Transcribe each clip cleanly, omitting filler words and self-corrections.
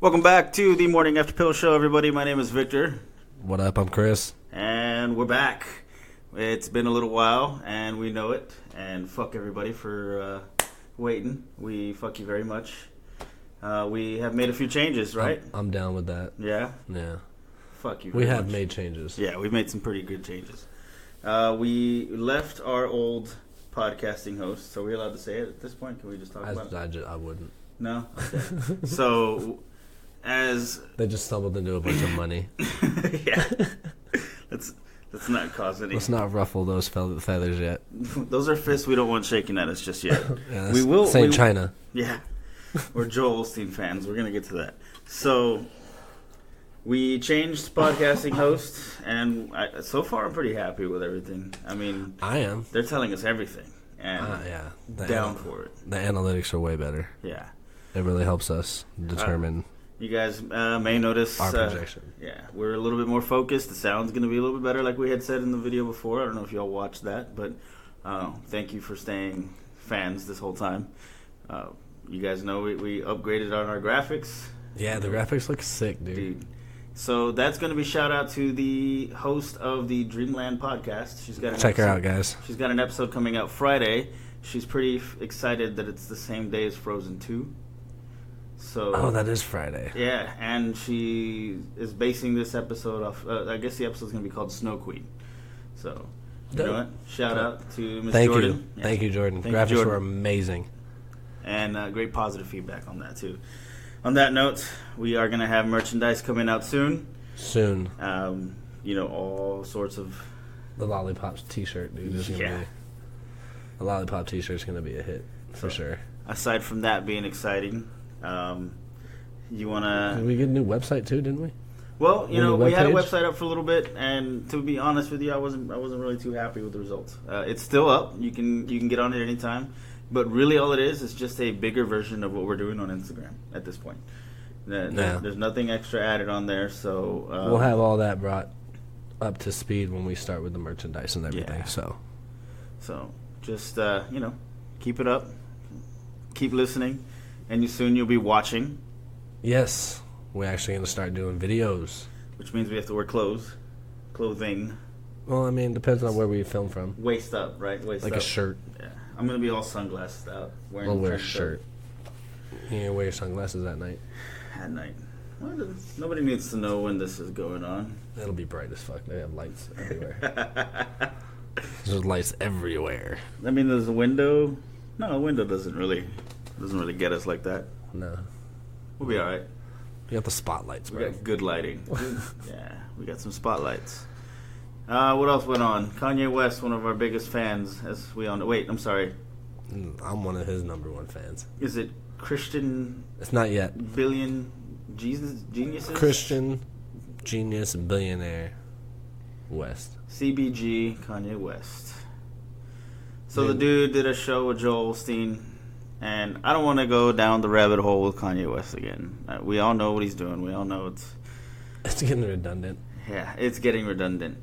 Welcome back to the Morning After Pill Show, everybody. My name is Victor. What up? I'm Chris. And we're back. It's been a little while, and we know it. And fuck everybody for waiting. We fuck you very much. We have made a few changes, right? I'm down with that. Yeah? Yeah. Fuck you We very have much. made changes. Yeah, we've made some pretty good changes. We left our old podcasting host, so we're allowed to say it at this point? Can we just talk about it? I wouldn't. No? Okay. So... They just stumbled into a bunch of money. Yeah. Let's not cause any. Let's not ruffle those feathers yet. Those are fists we don't want shaking at us just yet. Yeah, we will. St. China. Yeah. We're Joel Osteen fans. We're gonna get to that. So we changed podcasting host, and so far I'm pretty happy with everything. I mean, I am. They're telling us everything, and down for it. The analytics are way better. Yeah. It really helps us determine. You guys may notice our projection. Yeah, we're a little bit more focused. The sound's going to be a little bit better, like we had said in the video before. I don't know if y'all watched that, but thank you for staying fans this whole time. You guys know we upgraded on our graphics. Yeah, the graphics look sick, dude. So that's going to be shout out to the host of the Dreamland podcast. Check her out, guys. She's got an episode coming out Friday. She's pretty excited that it's the same day as Frozen 2. So, that is Friday. Yeah, and she is basing this episode off. I guess the episode's going to be called Snow Queen. So, you know what? Shout out to Miss Jordan. Yeah. Thank you, Jordan. Graphics Jordan. Were amazing. And great positive feedback on that, too. On that note, we are going to have merchandise coming out soon. Soon. All sorts of... The Lollipops t-shirt, dude. Is gonna be, the Lollipop t-shirt's going to be a hit, for sure. Aside from that being exciting... you want to... Did we get a new website too, didn't we? Well, we had a website up for a little bit, and to be honest with you, I wasn't really too happy with the results. It's still up. You can get on it anytime, but really all it is just a bigger version of what we're doing on Instagram at this point. There's nothing extra added on there, so... we'll have all that brought up to speed when we start with the merchandise and everything, So just, keep it up. Keep listening. And soon you'll be watching. Yes. We're actually going to start doing videos. Which means we have to wear clothing. Well, I mean, depends on where we film from. Waist up, right? Waist up. Like a shirt. Yeah. I'm going to be all sunglassed out. We'll wear a shirt. You gonna wear your sunglasses at night? At night. Well, nobody needs to know when this is going on. It'll be bright as fuck. They have lights everywhere. There's lights everywhere. I mean, there's a window. No, a window doesn't really get us like that. No. We'll be all right. We got the spotlights, bro. We got good lighting. Yeah, we got some spotlights. What else went on? Kanye West, one of our biggest fans, as we all know. Wait, I'm sorry. I'm one of his number one fans. Is it Christian? It's not yet. Billion geniuses? Christian genius billionaire West. CBG Kanye West. So the dude did a show with Joel Osteen. And I don't want to go down the rabbit hole with Kanye West again. We all know what he's doing. We all know it's getting redundant. Yeah, it's getting redundant.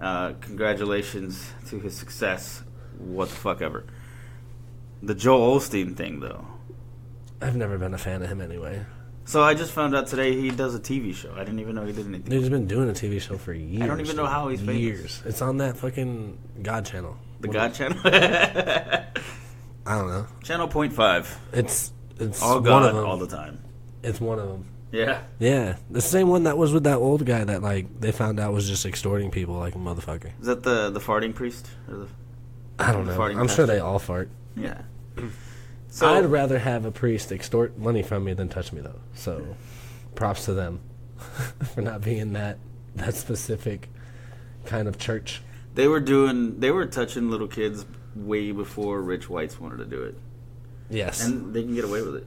Congratulations to his success. What the fuck ever. The Joel Osteen thing, though. I've never been a fan of him anyway. So I just found out today he does a TV show. I didn't even know he did anything. He's been doing a TV show for years. I don't even know how he's famous. Years. It's on that fucking God channel. The God channel? I don't know. Channel 0.5. It's all God one of them. All the time. It's one of them. Yeah. Yeah. The same one that was with that old guy that they found out was just extorting people like a motherfucker. Is that the farting priest? Or I don't know. I'm sure they all fart. Yeah. So I'd rather have a priest extort money from me than touch me, though. So props to them for not being that specific kind of church. They were touching little kids way before rich whites wanted to do it. Yes. And they can get away with it.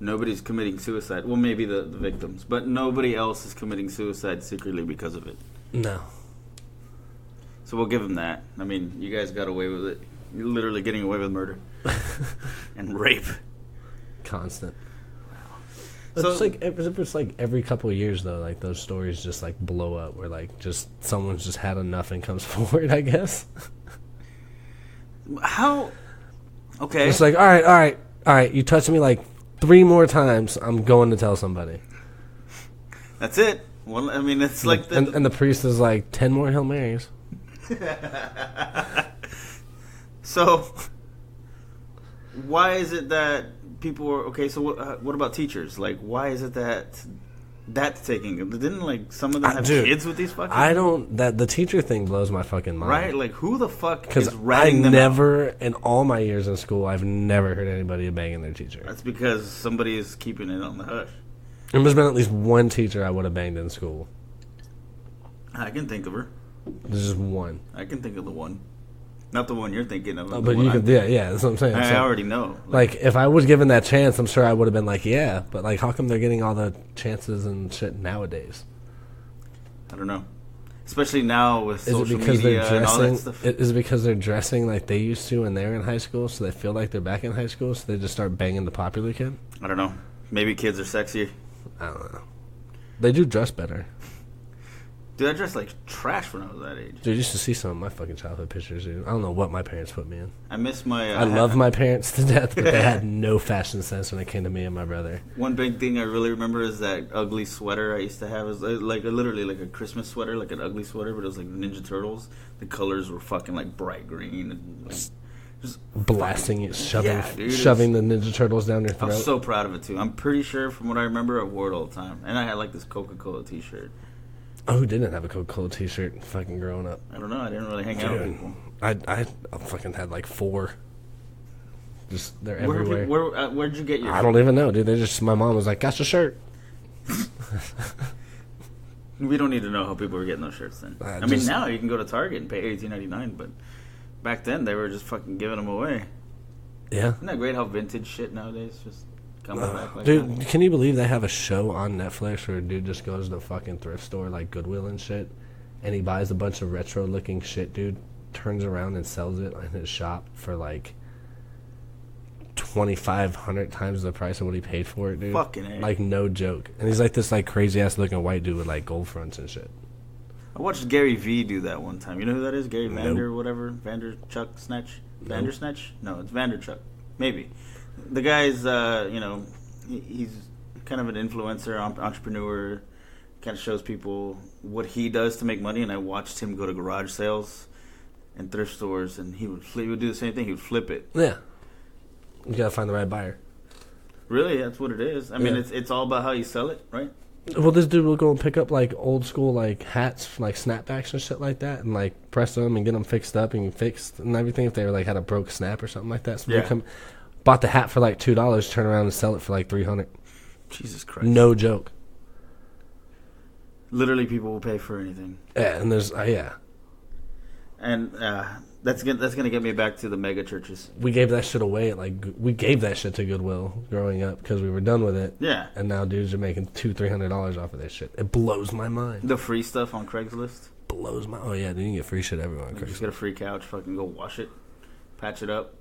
Nobody's committing suicide. Well, maybe the victims, but nobody else is committing suicide secretly because of it. No. So we'll give them that. I mean, you guys got away with it. You're literally getting away with murder. And rape. Constant. So it's like every couple of years though, like those stories just like blow up where like just someone's just had enough and comes forward, I guess. How? Okay. It's like all right. You touched me like 3 more times, I'm going to tell somebody. That's it. Well, I mean, it's like and the priest is like 10 more Hail Marys. So, why is it that people are okay? So, what about teachers? Like, why is it that that's taking? Didn't like some of them have kids with these fucking? I don't. That the teacher thing blows my fucking mind. Right? Like, who the fuck is ratting them out? In all my years in school, I've never heard anybody banging their teacher. That's because somebody is keeping it on the hush. There's been at least one teacher I would have banged in school. I can think of her. There's just one. I can think of the one. Not the one you're thinking of. But you could, yeah, that's what I'm saying. I already know. Like, if I was given that chance, I'm sure I would have been like, yeah. But, like, how come they're getting all the chances and shit nowadays? I don't know. Especially now with social media and all that stuff. Is it because they're dressing like they used to when they were in high school, so they feel like they're back in high school, so they just start banging the popular kid? I don't know. Maybe kids are sexier. I don't know. They do dress better. Dude, I dressed like trash when I was that age. Dude, you used to see some of my fucking childhood pictures, dude. I don't know what my parents put me in. I miss my... I love my parents to death, but they had no fashion sense when it came to me and my brother. One big thing I really remember is that ugly sweater I used to have. It was like literally like a Christmas sweater, like an ugly sweater, but it was like Ninja Turtles. The colors were fucking like bright green and like, just blasting it, shoving the Ninja Turtles down your throat. I was so proud of it too. I'm pretty sure from what I remember, I wore it all the time. And I had like this Coca-Cola t-shirt. Oh, who didn't have a Coca-Cola t-shirt fucking growing up? I don't know. I didn't really hang out with people. I fucking had like 4. Just, they're everywhere. Where'd you get your I don't even know, dude. My mom was like, got your shirt. We don't need to know how people were getting those shirts then. I mean, now you can go to Target and pay $18.99, but back then they were just fucking giving them away. Yeah. Isn't that great how vintage shit nowadays just... Dude, can you believe they have a show on Netflix where a dude just goes to a fucking thrift store like Goodwill and shit, and he buys a bunch of retro looking shit, dude, turns around and sells it in his shop for like 2,500 times the price of what he paid for it, dude. Fucking A. Like, no joke. And he's like this like crazy ass looking white dude with like gold fronts and shit. I watched Gary V do that one time. You know who that is? Gary Vander, whatever. Vanderchuck Snatch? Vandersnatch? No, it's Vanderchuck. Maybe. The guy's, he's kind of an influencer, entrepreneur, kind of shows people what he does to make money, and I watched him go to garage sales and thrift stores, and he would do the same thing. He would flip it. Yeah. You gotta find the right buyer. Really, that's what it is. I mean, it's all about how you sell it, right? Well, this dude will go and pick up, like, old school, like, hats, like, snapbacks and shit like that, and, like, press them and get them fixed up and fixed and everything if they were, like, had a broke snap or something like that. So bought the hat for like $2, turn around and sell it for like $300. Jesus Christ! No joke. Literally, people will pay for anything. Yeah, and there's and that's gonna get me back to the mega churches. We gave that shit away we gave that shit to Goodwill growing up because we were done with it. Yeah, and now dudes are making $200-$300 off of that shit. It blows my mind. The free stuff on Craigslist blows my. Oh yeah, dude, you can get free shit everywhere on Craigslist. Just get a free couch, fucking go wash it, patch it up.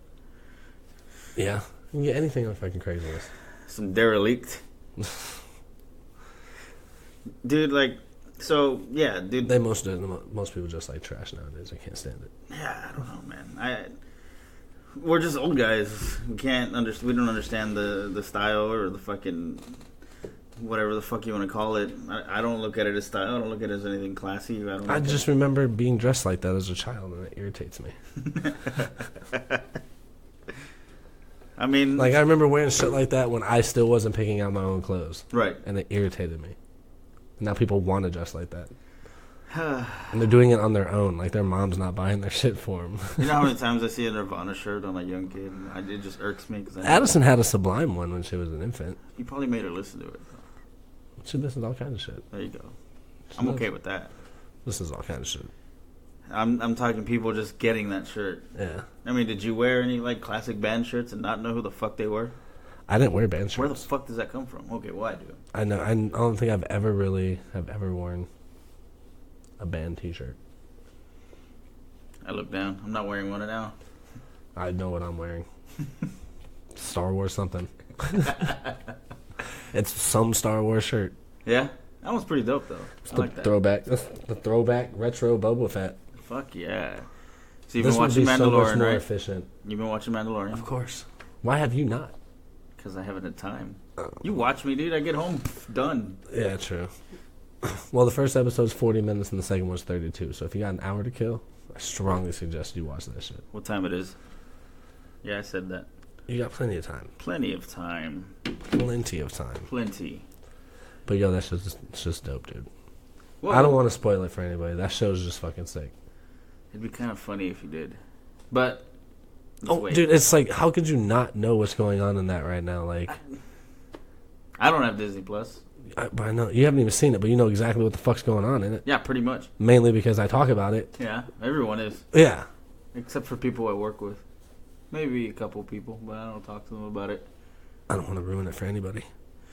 Yeah, you can get anything on fucking Craigslist. Some derelict. Dude, like, so, yeah, dude. Most people just like trash nowadays. I can't stand it. Yeah, I don't know, man. We're just old guys. We don't understand the style or the fucking whatever the fuck you want to call it. I don't look at it as style. I don't look at it as anything classy. I just remember being dressed like that as a child, and it irritates me. I mean... Like, I remember wearing shit like that when I still wasn't picking out my own clothes. Right. And it irritated me. Now people want to dress like that. And they're doing it on their own. Like, their mom's not buying their shit for them. You know how many times I see a Nirvana shirt on a young kid? And it just irks me. Addison had a Sublime one when she was an infant. You probably made her listen to it. She listens to all kinds of shit. There you go. I'm okay with that. Listens to all kinds of shit. I'm talking people just getting that shirt. Yeah. I mean, did you wear any like classic band shirts and not know who the fuck they were? I didn't wear band shirts. Where the fuck does that come from? Okay, well I do. I know. I don't think I've ever worn a band T-shirt. I look down. I'm not wearing one now. I know what I'm wearing. Star Wars something. It's some Star Wars shirt. Yeah. That one's pretty dope, though. It's the throwback. That's the throwback retro Boba Fett. Fuck yeah! So you've been watching Mandalorian, so much more right? efficient. You've been watching Mandalorian, of course. Why have you not? because I haven't had time. You watch me, dude. I get home, done. Yeah, true. Well, the first episode's 40 minutes and the second one's 32. So if you got an hour to kill, I strongly suggest you watch that shit. What time it is? Yeah, I said that. You got plenty of time. Plenty of time. Plenty of time. Plenty. But yo, that's just dope, dude. Well, I don't want to spoil it for anybody. That show's just fucking sick. It'd be kind of funny if you did. But wait. Dude, it's like, how could you not know what's going on in that right now? Like, I don't have Disney Plus. I know you haven't even seen it, but you know exactly what the fuck's going on in it. Yeah, pretty much. Mainly because I talk about it. Yeah, everyone is. Yeah. Except for people I work with. Maybe a couple people, but I don't talk to them about it. I don't want to ruin it for anybody.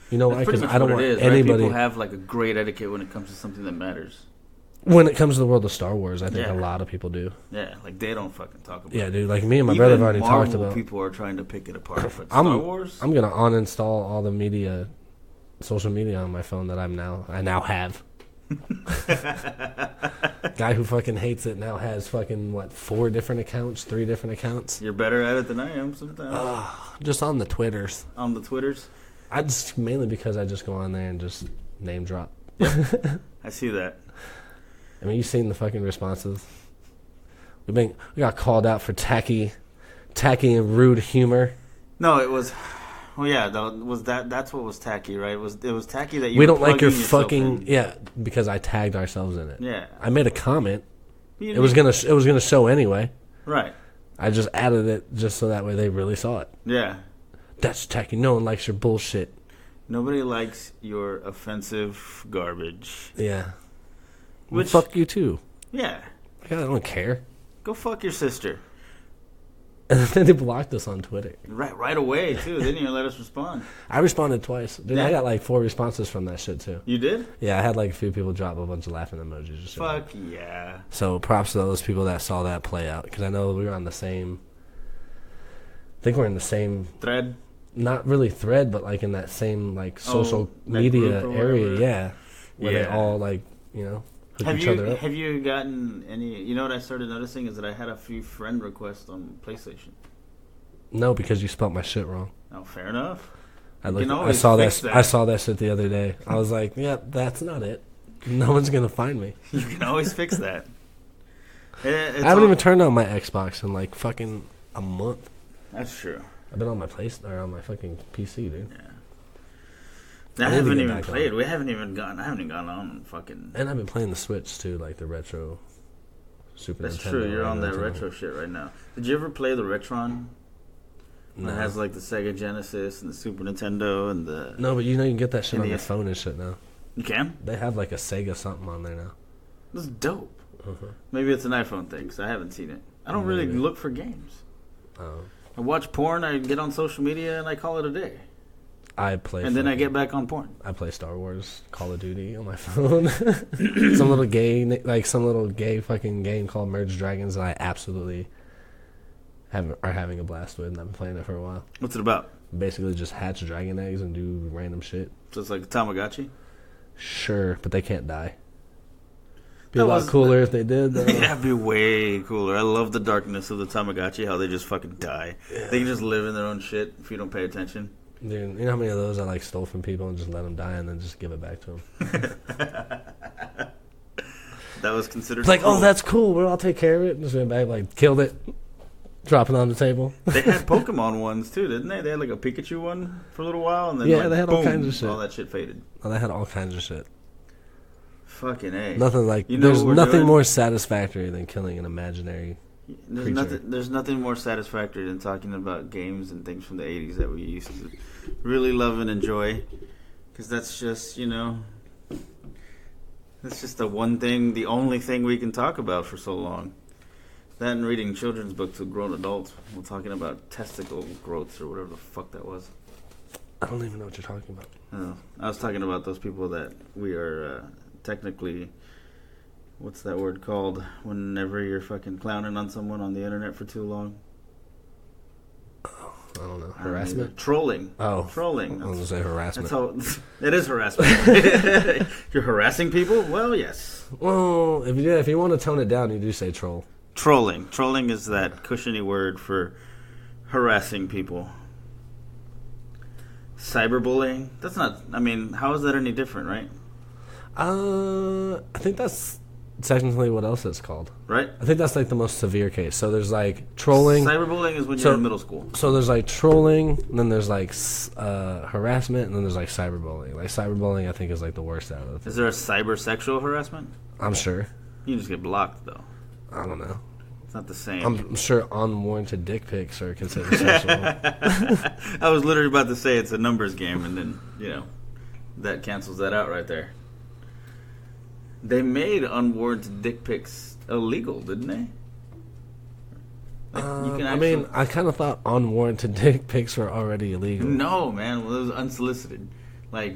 You know why? Because I don't want anybody. Right? People have like a great etiquette when it comes to something that matters. When it comes to the world of Star Wars, I think a lot of people do. Yeah, like they don't fucking talk about it. Yeah, dude, like me and my brother have already talked about. People are trying to pick it apart. But Star Wars? I'm going to uninstall all the social media on my phone that I now have. Guy who fucking hates it now has fucking, 3 different accounts? You're better at it than I am sometimes. Just on the Twitters. On the Twitters? Mainly because I just go on there and just name drop. Yep. I see that. I mean, you seen the fucking responses. We got called out for tacky and rude humor. No, it was. Well, yeah, that's what was tacky, right? It was tacky that you. We don't like your fucking because I tagged ourselves in it. Yeah, I made a comment. It was gonna show anyway. Right. I just added it just so that way they really saw it. Yeah. That's tacky. No one likes your bullshit. Nobody likes your offensive garbage. Yeah. Which, fuck you too. Yeah. I don't care. Go fuck your sister. And then they blocked us on Twitter. Right away too. They didn't even let us respond. I responded twice. Dude, I got 4 responses from that shit too. You did? Yeah, I had a few people drop a bunch of laughing emojis. Fuck yeah. So props to those people that saw that play out, because I know we were on the same. I think we're in the same thread. Not really thread, but in that same social media area. Yeah, where they all hook each other up. Have you gotten any? You know what I started noticing is that I had a few friend requests on PlayStation. No, because you spelled my shit wrong. Oh, fair enough. I saw that shit the other day. I was like, yeah, that's not it. No one's gonna find me. You can always fix that. I haven't even turned on my Xbox in fucking a month. That's true. I've been on my on my fucking PC, dude. Yeah. I haven't even played. I haven't even gone on fucking. And I've been playing the Switch too, the retro Super Nintendo. That's true. You're on that retro shit right now. Did you ever play the Retron? No. It has the Sega Genesis and the Super Nintendo and the. No, but you can get that shit on your phone and shit now. You can? They have a Sega something on there now. That's dope. Maybe it's an iPhone thing because I haven't seen it. I don't really look for games. Oh. I watch porn, I get on social media, and I call it a day. I play. And then I get back on porn. I play Star Wars, Call of Duty on my phone. some little gay fucking game called Merge Dragons that I absolutely are having a blast with, and I've been playing it for a while. What's it about? Basically just hatch dragon eggs and do random shit. So it's like a Tamagotchi? Sure, but they can't die. Be a lot cooler if they did, though. Yeah, it'd be way cooler. I love the darkness of the Tamagotchi, how they just fucking die. Yeah. They can just live in their own shit if you don't pay attention. Dude, you know how many of those I stole from people and just let them die and then just give it back to them? That was considered cool. Oh, that's cool. Well, I'll take care of it. And just went back, killed it, drop it on the table. They had Pokemon ones, too, didn't they? They had a Pikachu one for a little while. And then they had all kinds of shit. All that shit faded. Oh, they had all kinds of shit. Fucking A. Nothing there's nothing more satisfactory than killing an imaginary creature. There's nothing more satisfactory than talking about games and things from the 80s that we used to really love and enjoy. Because that's just, that's just the only thing we can talk about for so long. That and reading children's books with grown adults. We're talking about testicle growths or whatever the fuck that was. I don't even know what you're talking about. Oh, I was talking about those people that we are... technically, what's that word called? Whenever you're fucking clowning on someone on the internet for too long. Oh, I don't know. Harassment? Trolling. Oh. Trolling. I was going to say harassment. It is harassment. You're harassing people? Well, yes. Well, if you want to tone it down, you do say troll. Trolling. Trolling is that cushiony word for harassing people. Cyberbullying? That's not... I mean, how is that any different, right? I think that's technically what else it's called. Right? I think that's like the most severe case. So there's like trolling. Cyberbullying is when you're in middle school. So there's like trolling, and then there's like harassment, and then there's like cyberbullying. Like cyberbullying, I think is like the worst out of it. Is there a cyber-sexual harassment? I'm sure. You just get blocked, though. I don't know. It's not the same. I'm sure unwarranted dick pics are considered sexual. I was literally about to say it's a numbers game, and then, that cancels that out right there. They made unwarranted dick pics illegal, didn't they? I kind of thought unwarranted dick pics were already illegal. No, man. Well, it was unsolicited. Like,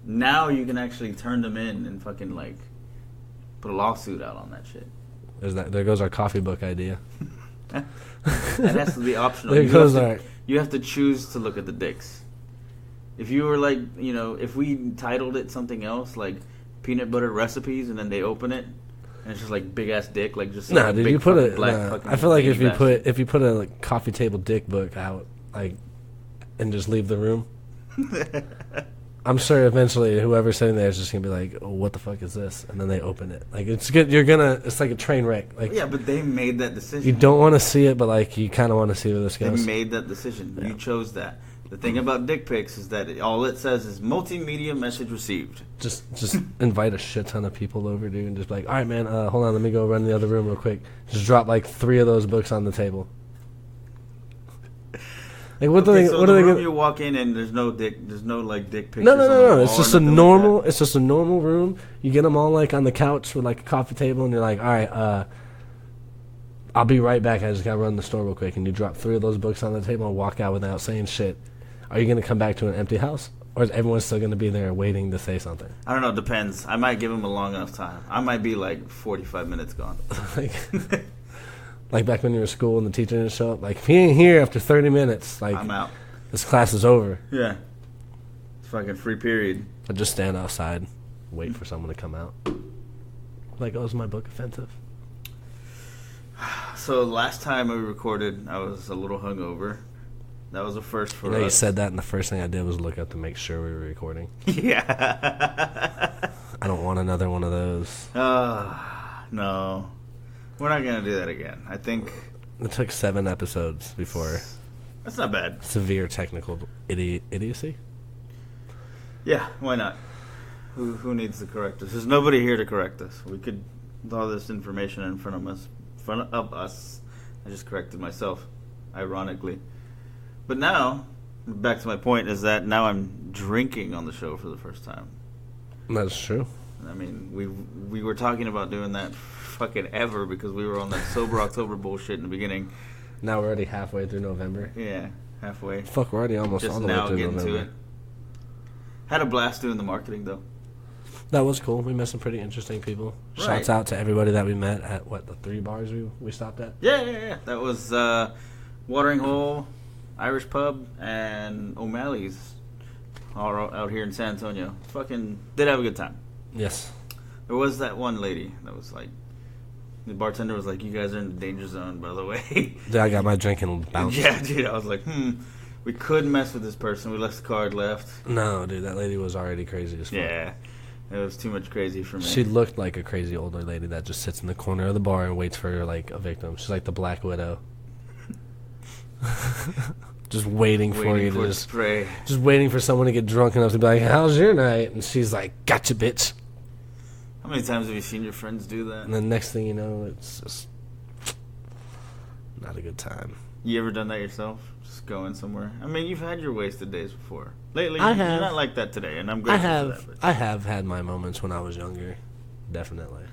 now you can actually turn them in and fucking, like, put a lawsuit out on that shit. There goes our coffee book idea. That has to be optional. You have to choose to look at the dicks. If you were like, if we titled it something else, like peanut butter recipes, and then they open it, and it's just like big ass dick, like just nah, dude. You put I feel like if you put a like, coffee table dick book out, like, and just leave the room. I'm sure eventually whoever's sitting there is just gonna be like, "Oh, what the fuck is this?" And then they open it. Like it's good. It's like a train wreck. Like yeah, but they made that decision. You don't want to see it, but like you kind of want to see where this goes. They made that decision. Yeah. You chose that. The thing Mm-hmm. about dick pics is that all it says is multimedia message received. Just invite a shit ton of people over, dude, and just be like, all right, man, hold on, let me go run in the other room real quick. Just drop like 3 of those books on the table. Like what okay, do they? So what the are they? Room you walk in and there's no dick pictures. No. It's just a normal. It's just a normal room. You get them all like on the couch with like a coffee table, and you're like, all right, I'll be right back. I just gotta run the store real quick, and you drop 3 of those books on the table and walk out without saying shit. Are you gonna come back to an empty house, or is everyone still gonna be there waiting to say something? I don't know. Depends. I might give them a long enough time. I might be like 45 minutes gone. Like back when you were in school and the teacher didn't show up. Like if he ain't here after 30 minutes, like I'm out. This class is over. Yeah. It's fucking free period. I just stand outside, wait for someone to come out. Like, oh, is my book offensive? So last time we recorded, I was a little hungover. That was a first for us. You said that, and the first thing I did was look up to make sure we were recording. Yeah. I don't want another one of those. No. We're not going to do that again. I think... It took 7 episodes before... That's not bad. Severe technical idiocy? Yeah, why not? Who needs to correct us? There's nobody here to correct us. We could... With all this information in front of us... I just corrected myself, ironically. But now, back to my point, is that now I'm drinking on the show for the first time. That's true. I mean, we were talking about doing that fucking ever because we were on that sober October bullshit in the beginning. Now we're already halfway through November. Yeah, halfway. Fuck, we're already almost just all the way through November. To it. Had a blast doing the marketing though. That was cool. We met some pretty interesting people. Right. Shouts out to everybody that we met at the 3 bars we stopped at. Yeah. That was Watering Hole, Irish Pub, and O'Malley's, all out here in San Antonio. Fucking did have a good time. Yes. There was that one lady that was like, the bartender was like, "You guys are in the danger zone, by the way." Dude, I got my drink and bounced. Yeah, dude. I was like, we couldn't mess with this person. We left the card left. No, dude, that lady was already crazy as fuck. Yeah, it was too much crazy for me. She looked like a crazy older lady that just sits in the corner of the bar and waits for like a victim. She's like the Black Widow. Just waiting for you to just spray. Just waiting for someone to get drunk enough to be like, "How's your night?" And she's like, "Gotcha, bitch." How many times have you seen your friends do that? And then next thing you know, it's just not a good time. You ever done that yourself? Just going somewhere? I mean, you've had your wasted days before. Lately, I you're have. not like that today, and I'm grateful for that. I have had my moments when I was younger, definitely.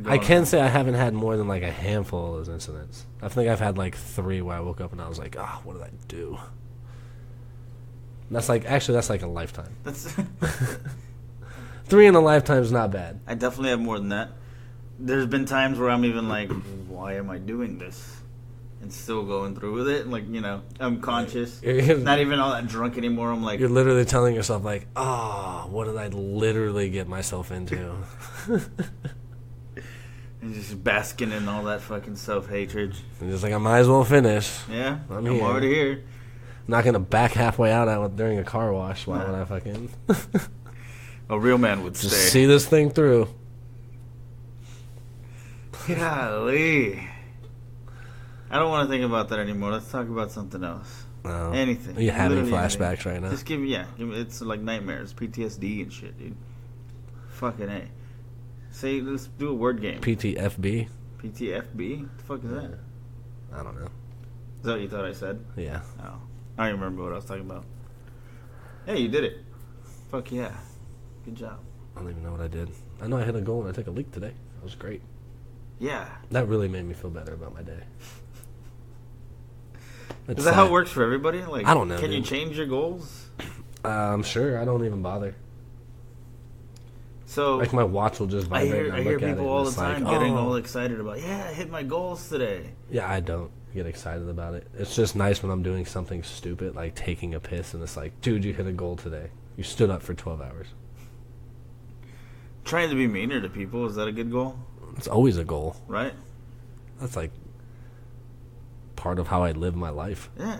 I can't say I haven't had more than like a handful of those incidents. I think I've had like 3 where I woke up and I was like, what did I do? And that's like a lifetime. That's 3 in a lifetime is not bad. I definitely have more than that. There's been times where I'm even like, why am I doing this? And still going through with it. Like, I'm conscious. Not even all that drunk anymore. I'm like... You're literally telling yourself like, what did I literally get myself into? And just basking in all that fucking self-hatred. And just like, I might as well finish. Yeah, I'm here. already here. not gonna back halfway out during a car wash. Why would I fucking? A real man would just stay. See this thing through. Golly. I don't want to think about that anymore. Let's talk about something else. Anything. Are you having Literally flashbacks anything. right now? Just give me, it's like nightmares, PTSD and shit, dude. Fucking A. Say, let's do a word game. PTFB? PTFB? What the fuck is that? I don't know. Is that what you thought I said? Yeah. Oh. I don't even remember what I was talking about. Hey, you did it. Fuck yeah. Good job. I don't even know what I did. I know I hit a goal and I took a leak today. That was great. Yeah. That really made me feel better about my day. Is that how it works for everybody? Like, I don't know. Can you change your goals? I'm sure. I don't even bother. So, like, my watch will just vibrate. I hear people all the time getting all excited about, I hit my goals today. Yeah, I don't get excited about it. It's just nice when I'm doing something stupid, like taking a piss, and it's like, dude, you hit a goal today. You stood up for 12 hours. Trying to be meaner to people, is that a good goal? It's always a goal. Right? That's like part of how I live my life. Yeah.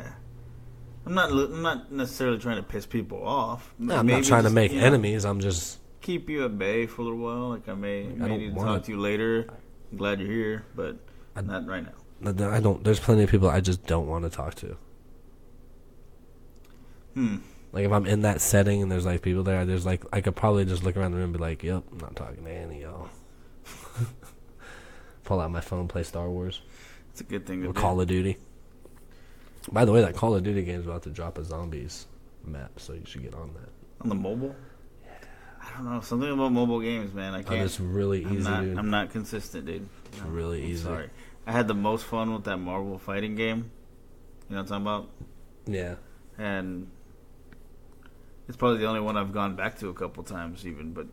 I'm not necessarily trying to piss people off. No, I'm not trying to make enemies. I'm just keep you at bay for a little while. Like I may need to talk to you later. I'm glad you're here, but not right now. I don't. There's plenty of people I just don't want to talk to. Like if I'm in that setting and there's like people there, there's like I could probably just look around the room and be like, "Yep, I'm not talking to any of y'all." Pull out my phone, play Star Wars. It's a good thing. Or Call of Duty. By the way, that Call of Duty game is about to drop a zombies map, so you should get on that. On the mobile? Yeah. I don't know. Something about mobile games, man. I can't. It's really easy, dude. I'm not consistent, dude. It's really easy. Sorry. I had the most fun with that Marvel fighting game. You know what I'm talking about? Yeah. And it's probably the only one I've gone back to a couple times even, but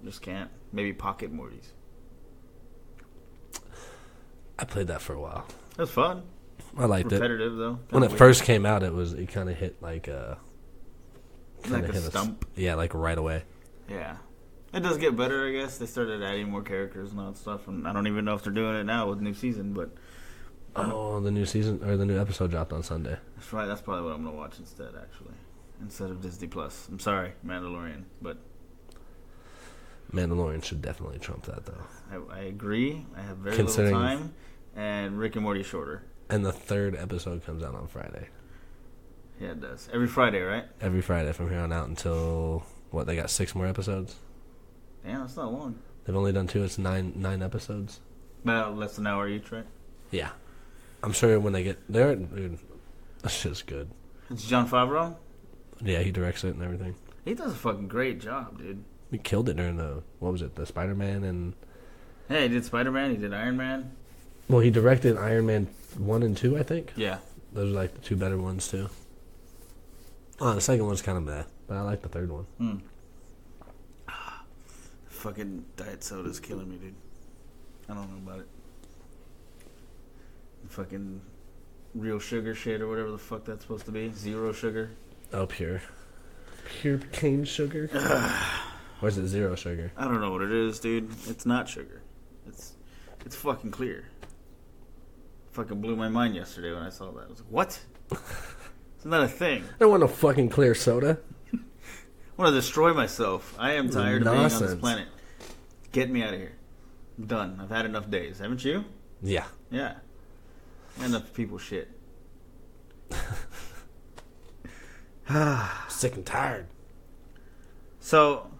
just can't. Maybe Pocket Morty's. I played that for a while. It was fun. I liked it. Repetitive, though. When it first came out, it kind of hit like a stump. Yeah, like right away. Yeah. It does get better, I guess. They started adding more characters and all that stuff, and I don't even know if they're doing it now with new season, but... the new season, or the new episode dropped on Sunday. That's right. That's probably what I'm going to watch instead, actually. Instead of Disney+. I'm sorry, Mandalorian, but... Mandalorian should definitely trump that, though. I agree. I have very little time, and Rick and Morty shorter. And the third episode comes out on Friday. Yeah, it does. Every Friday, right? Every Friday from here on out until, they got 6 more episodes? Damn, that's not long. They've only done 2. It's 9 episodes. About less than an hour each, right? Yeah. I'm sure when they get there, dude, that's just good. It's Jon Favreau? Yeah, he directs it and everything. He does a fucking great job, dude. He killed it during the Spider-Man and... Yeah, he did Spider-Man, he did Iron Man. Well, he directed Iron Man 1 and 2, I think. Yeah. Those are like the 2 better ones, too. Oh, the second one's kind of meh, but I like the third one. Fucking diet soda's killing me, dude. I don't know about it. Fucking real sugar shit or whatever the fuck that's supposed to be. Zero sugar. Oh, pure cane sugar? Or is it zero sugar? I don't know what it is, dude. It's not sugar. It's fucking clear. Fucking blew my mind yesterday when I saw that. I was like, what? It's not a thing. I don't want no fucking clear soda. I want to destroy myself. I am tired of being on this planet. Get me out of here. I'm done. I've had enough days. Haven't you? Yeah. Yeah. Enough people shit. Sick and tired. So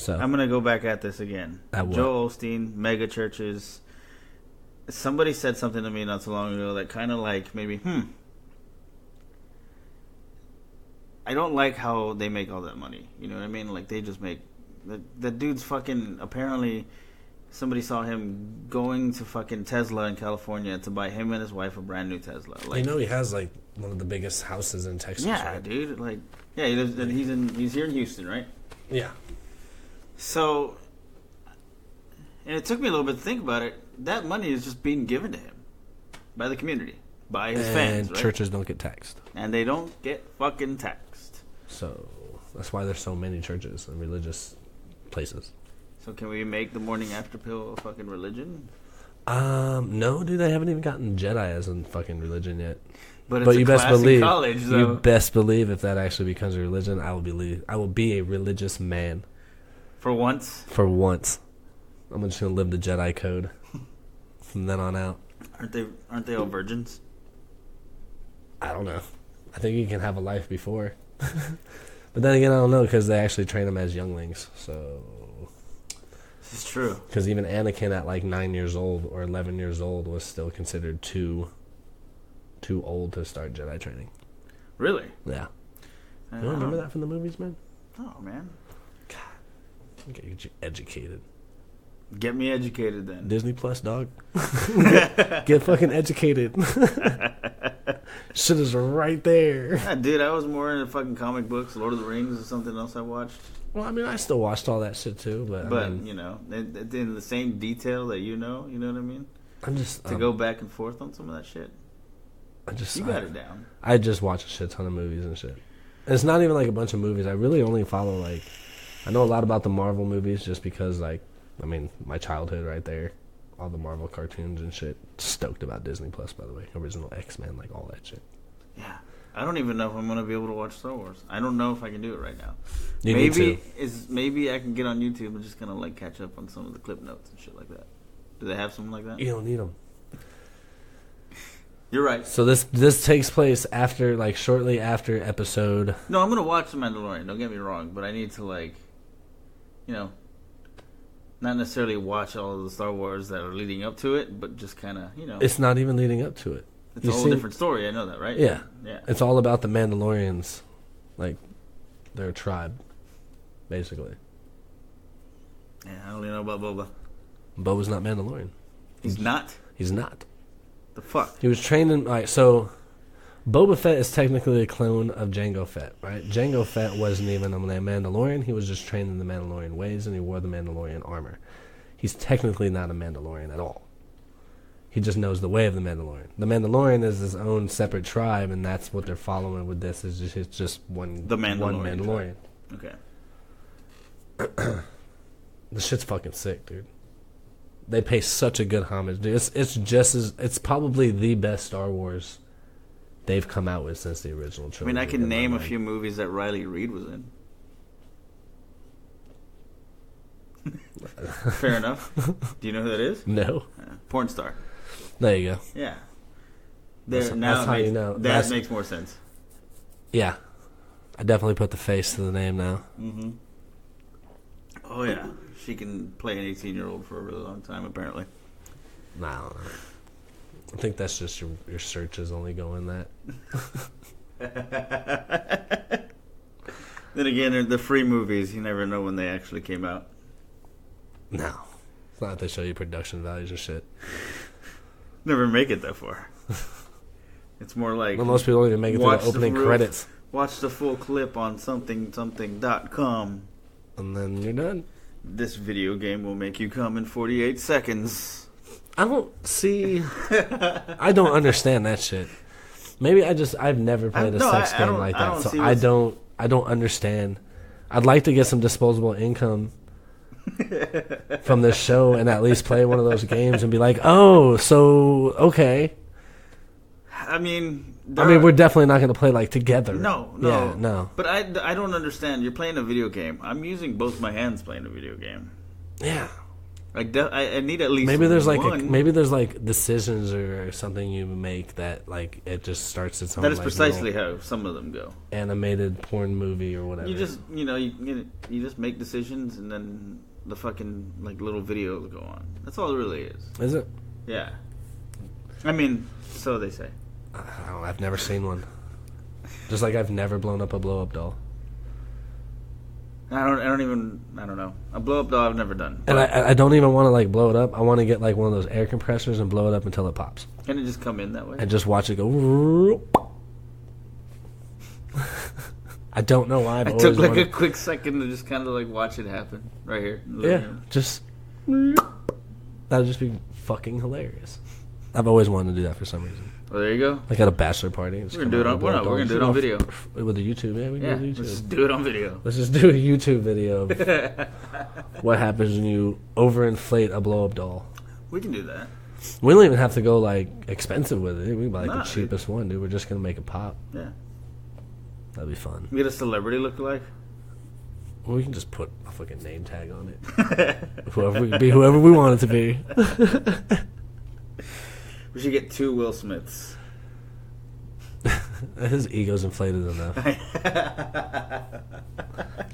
I'm going to go back at this again. At what? Joel Osteen, mega churches. Somebody said something to me not so long ago that kind of like maybe, I don't like how they make all that money. You know what I mean? Like they just make... The dude's fucking... Apparently, somebody saw him going to fucking Tesla in California to buy him and his wife a brand new Tesla. Like, he has like one of the biggest houses in Texas. Yeah, right? dude. Like, yeah, he's here in Houston, right? Yeah. So, and it took me a little bit to think about it. That money is just being given to him by the community, by his fans, right? Churches don't get taxed. And they don't get fucking taxed. So, that's why there's so many churches and religious places. So can we make the morning after pill a fucking religion? No, dude, they haven't even gotten Jedi as a fucking religion yet. But it's But a you best class believe, in college, though. you best believe, if that actually becomes a religion, I will be a religious man. For once? For once. I'm just going to live the Jedi code from then on out. Aren't they all virgins? I don't know. I think you can have a life before. But then again, I don't know, because they actually train them as younglings, so... This is true. Because even Anakin at like 9 years old or 11 years old was still considered too old to start Jedi training. Really? Yeah. You don't remember that from the movies, man? Oh, man. God. Get you educated. Get me educated, then. Disney Plus, dog. Get fucking educated. Shit is right there. Yeah, dude, I was more into fucking comic books, Lord of the Rings, or something else I watched. Well, I mean, I still watched all that shit too, but I mean, you know, in the same detail that you know what I mean? I'm just to go back and forth on some of that shit. You got it down. I just watch a shit ton of movies and shit. And it's not even like a bunch of movies. I really only follow like, I know a lot about the Marvel movies just because like, I mean, my childhood right there, all the Marvel cartoons and shit. Stoked about Disney Plus, by the way. Original X-Men, like all that shit. Yeah. I don't even know if I'm gonna be able to watch Star Wars. I don't know if I can do it right now. Maybe I can get on YouTube and just kind of like catch up on some of the clip notes and shit like that. Do they have something like that? You don't need them. You're right. So this takes place after, like, shortly after episode... No, I'm going to watch The Mandalorian, don't get me wrong, but I need to, like, you know, not necessarily watch all of the Star Wars that are leading up to it, but just kind of, you know... It's not even leading up to it. It's a whole different story, I know that, right? Yeah. Yeah. It's all about the Mandalorians, like, their tribe, basically. Yeah, I only know about Boba. Boba's not Mandalorian. He's not? He's not. The fuck? He was trained in... Alright, so... Boba Fett is technically a clone of Jango Fett, right? Jango Fett wasn't even a Mandalorian. He was just trained in the Mandalorian ways, and he wore the Mandalorian armor. He's technically not a Mandalorian at all. He just knows the way of the Mandalorian. The Mandalorian is his own separate tribe, and that's what they're following with this. It's just one Mandalorian. Okay. The shit's fucking sick, dude. They pay such a good homage, dude. It's probably the best Star Wars they've come out with since the original trilogy. I mean, I can name a few movies that Riley Reid was in. Fair enough. Do you know who that is? No. Porn star. There you go. Yeah. That's how you know. That makes more sense. Yeah. I definitely put the face to the name now. Mm-hmm. Oh, yeah. She can play an 18-year-old for a really long time, apparently. Nah, I don't know. I think that's just your search is only going that. Then again, the free movies, you never know when they actually came out. No. It's not that they show you production values or shit. Never make it that far. It's more like... Well, most people don't even make it through the opening credits. Watch the full clip on something.com. And then you're done. This video game will make you come in 48 seconds. I don't see... I don't understand that shit. Maybe I've never played a sex game like that, so I don't understand. I'd like to get some disposable income from this show and at least play one of those games and be like, oh, so, okay. I mean, we're definitely not going to play, like, together. No. Yeah, no. But I don't understand. You're playing a video game. I'm using both my hands playing a video game. Yeah. I need at least maybe there's one. Maybe there's like decisions or something you make that like it just starts its own. That is like, precisely how some of them go. Animated porn movie or whatever. You just you just make decisions and then the fucking like little videos go on. That's all it really is. Is it? Yeah. I mean, so they say. I've never seen one. Just like I've never blown up a blow-up doll. I don't know. A blow-up doll I've never done. And I don't even want to, like, blow it up. I want to get, like, one of those air compressors and blow it up until it pops. Can it just come in that way? And just watch it go... I don't know why. I took, like, a quick second to just kind of, like, watch it happen. Right here. Yeah, just... That would just be fucking hilarious. I've always wanted to do that for some reason. Well, there you go. Like at a bachelor party. We're gonna do it on video. With the YouTube, yeah, we can do YouTube. Let's just do it on video. Let's just do a YouTube video of what happens when you overinflate a blow-up doll. We can do that. We don't even have to go, like, expensive with it. We can buy, like, the cheapest one, dude. We're just going to make it pop. Yeah. That'd be fun. We get a celebrity lookalike? Well, we can just put a fucking name tag on it. Whoever we can be, whoever we want it to be. We should get 2 Will Smiths. His ego's inflated enough.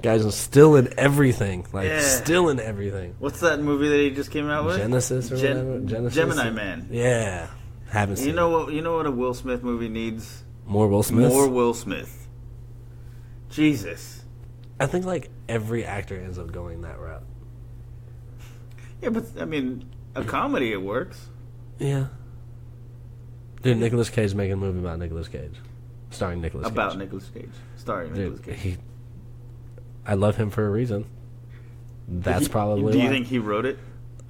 Guys are still in everything. Like, still in everything. What's that movie that he just came out with? Genesis or whatever? Genesis? Gemini Man. Yeah. Haven't seen it. You know what a Will Smith movie needs? More Will Smith? More Will Smith. Jesus. I think, like, every actor ends up going that route. Yeah, but, I mean, a comedy, it works. Yeah. Dude, Nicolas Cage making a movie about Nicolas Cage. Starring Nicolas Cage. About Nicolas Cage. Starring Nicolas Cage. I love him for a reason. That's probably why. Do you think he wrote it?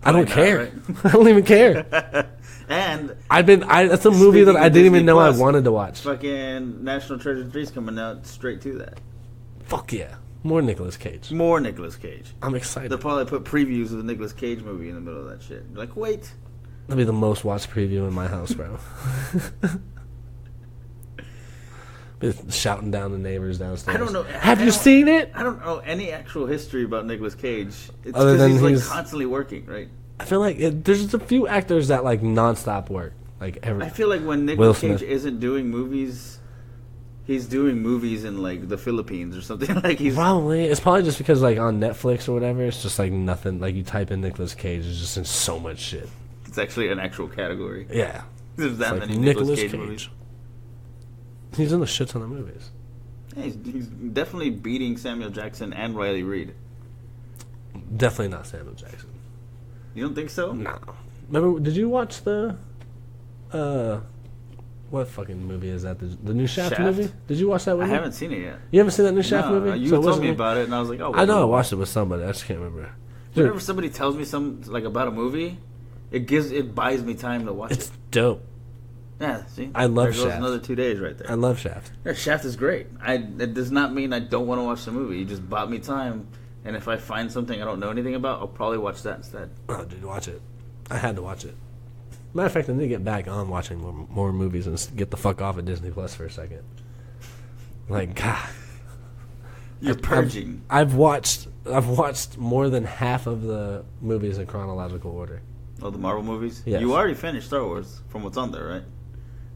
I don't care. Right? I don't even care. And that's a movie that I didn't even know I wanted to watch. Fucking National Treasure 3 is coming out straight to that. Fuck yeah. More Nicolas Cage. More Nicolas Cage. I'm excited. They'll probably put previews of the Nicolas Cage movie in the middle of that shit. Like, wait. That'll be the most watched preview in my house, bro. Shouting down the neighbors downstairs. I don't know. Have you seen it? I don't know any actual history about Nicolas Cage. It's other than he's like constantly working, right? I feel like there's a few actors that like nonstop work. Like I feel like when Nicolas Cage isn't doing movies, he's doing movies in like the Philippines or something. Like he's probably. It's probably just because like on Netflix or whatever, it's just like nothing. Like you type in Nicolas Cage, it's just in so much shit. It's actually an actual category. Yeah. There's that many Nicolas Cage movies. He's in the shit ton of movies. Yeah, he's definitely beating Samuel Jackson and Riley Reid. Definitely not Samuel Jackson. You don't think so? No. Remember, did you watch the what fucking movie is that? The new Shaft movie? Did you watch that movie? I haven't seen it yet. You haven't seen that new Shaft movie? You told me about it, and I was like, oh. I know I watched it with somebody. I just can't remember. Dude, whenever somebody tells me something like about a movie, it buys me time to watch it. It's dope. Yeah, see? I love Shaft. There goes Shaft. another 2 days right there. I love Shaft. Yeah, Shaft is great. It does not mean I don't want to watch the movie. You just bought me time, and if I find something I don't know anything about, I'll probably watch that instead. Oh, dude, watch it. I had to watch it. Matter of fact, I need to get back on watching more movies and get the fuck off of Disney Plus for a second. Like, God. You're purging. I've watched more than half of the movies in chronological order. Oh, the Marvel movies? Yes. You already finished Star Wars from what's on there, right?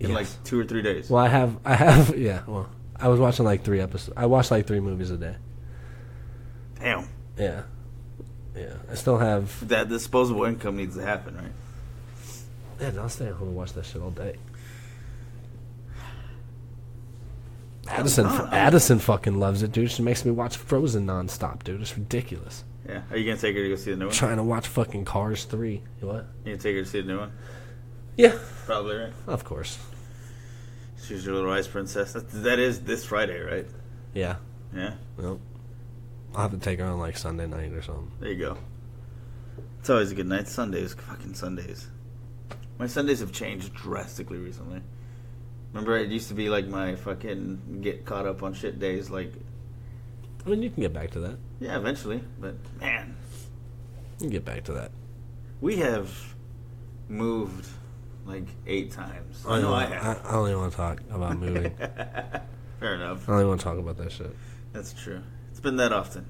In like 2 or 3 days. Well, I have, yeah. Well, I was watching like 3 episodes. I watched like 3 movies a day. Damn. Yeah. Yeah. I still have. That disposable income needs to happen, right? Yeah, I'll stay at home and watch that shit all day. Addison fucking loves it, dude. She makes me watch Frozen nonstop, dude. It's ridiculous. Yeah. Are you going to take her to go see the new one? Trying to watch fucking Cars 3. What? You going to take her to see the new one? Yeah. Probably, right? Of course. She's your little ice princess. That is this Friday, right? Yeah. Yeah? Nope. I'll have to take her on like Sunday night or something. There you go. It's always a good night. Fucking Sundays. My Sundays have changed drastically recently. Remember, it used to be like my fucking get caught up on shit days. Like, I mean, you can get back to that. Yeah, eventually. But, man. You can get back to that. We have moved like 8 times. I know I have. I don't even want to talk about moving. Fair enough. I don't even want to talk about that shit. That's true. It's been that often.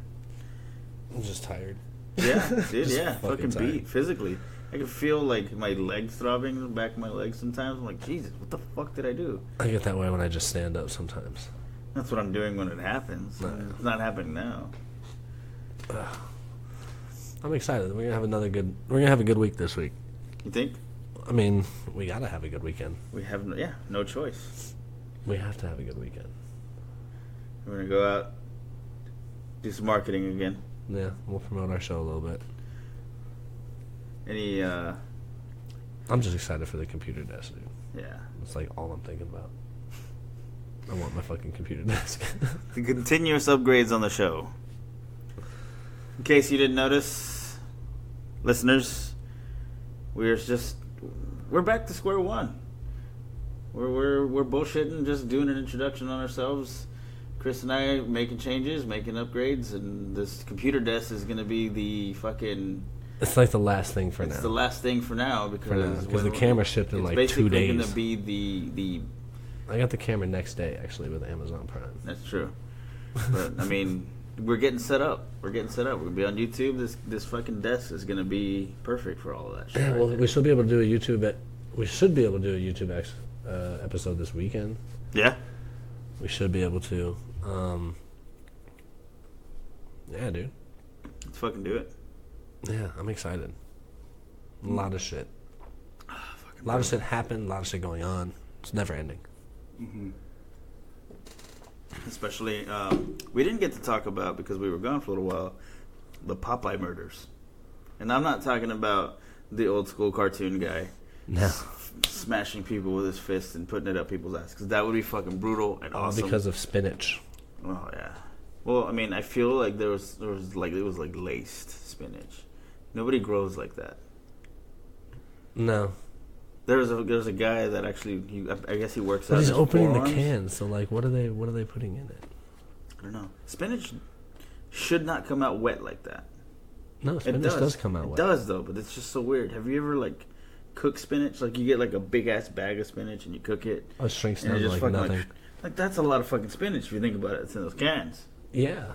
I'm just tired. Yeah, dude, yeah. fucking beat physically. I can feel like my legs throbbing in the back of my legs sometimes. I'm like, Jesus, what the fuck did I do? I get that way when I just stand up sometimes. That's what I'm doing when it happens. No. It's not happening now. I'm excited. We're gonna have a good week this week. You think? I mean, we gotta have a good weekend. We have no choice. We have to have a good weekend. We're gonna go out, do some marketing again. Yeah, we'll promote our show a little bit. I'm just excited for the computer desk, dude. Yeah. It's like all I'm thinking about. I want my fucking computer desk. The continuous upgrades on the show. In case you didn't notice, listeners, we're back to square one. We're bullshitting, just doing an introduction on ourselves. Chris and I are making changes, making upgrades, and this computer desk is going to be the fucking It's like the last thing for now. It's the last thing for now because the camera shipped in like 2 days. It's basically going to be the. I got the camera next day actually with Amazon Prime. That's true, but I mean, we're getting set up. We're gonna be on YouTube. This fucking desk is gonna be perfect for all of that shit. Yeah, well, we should be able to do a YouTube. We should be able to do a YouTube episode this weekend. Yeah, we should be able to. Yeah, dude. Let's fucking do it. Yeah, I'm excited. A lot of shit. A lot of shit happened. A lot of shit going on. It's never ending. Mm-hmm. Especially, we didn't get to talk about, because we were gone for a little while, the Popeye murders. And I'm not talking about the old school cartoon guy smashing people with his fist and putting it up people's ass, because that would be fucking brutal and awesome. All because of spinach. Oh yeah. Well, I mean, I feel like it was like laced spinach. Nobody grows like that. No. There's a guy that actually I guess he works. But he's opening the can, so like, what are they putting in it? I don't know. Spinach should not come out wet like that. No, spinach does come out wet. It does though, but it's just so weird. Have you ever like cooked spinach? Like you get like a big ass bag of spinach and you cook it. Oh, it shrinks down to like nothing. Like that's a lot of fucking spinach if you think about it. It's in those cans. Yeah,